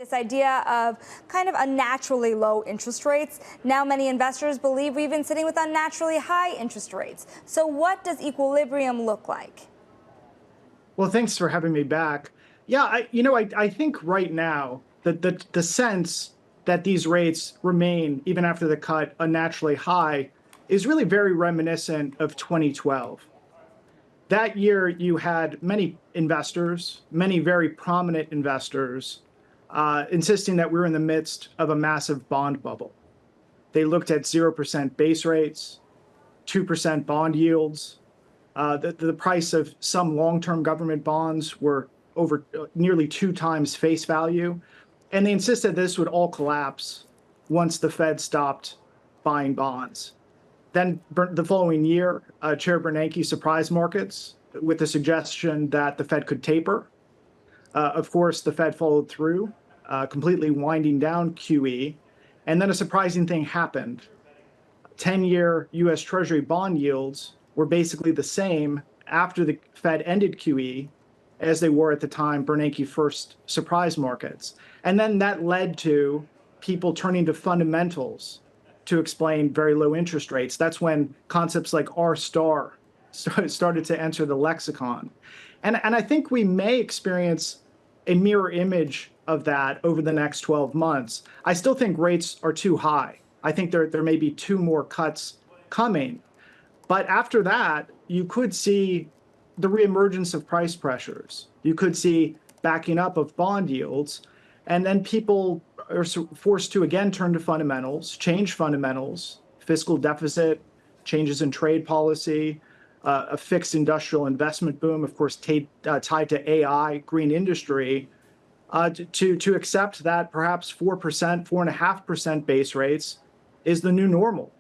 This idea of kind of unnaturally low interest rates. Now many investors believe we've been sitting with unnaturally high interest rates. So what does equilibrium look like? Well, thanks for having me back. Yeah, I think right now the sense that these rates remain, even after the cut, unnaturally high is really very reminiscent of 2012. That year, you had many investors, many very prominent investors, insisting that we're in the midst of a massive bond bubble. They looked at 0% base rates, 2% bond yields. The price of some long-term government bonds were over nearly 2 times face value. And they insisted this would all collapse once the Fed stopped buying bonds. Then the following year, Chair Bernanke surprised markets with the suggestion that the Fed could taper. Of course, the Fed followed through, completely winding down QE. And then a surprising thing happened. 10-year U.S. Treasury bond yields were basically the same after the Fed ended QE as they were at the time Bernanke first surprised markets. And then that led to people turning to fundamentals to explain very low interest rates. That's when concepts like R star started to enter the lexicon. And I think we may experience a mirror image of that over the next 12 months. I still think rates are too high. I think there may be 2 more cuts coming. But after that, you could see the reemergence of price pressures. You could see backing up of bond yields. And then people are forced to again turn to fundamentals, change fundamentals, fiscal deficit, changes in trade policy, a fixed industrial investment boom, of course, tied to AI, green industry, to accept that perhaps 4%, 4.5% base rates is the new normal.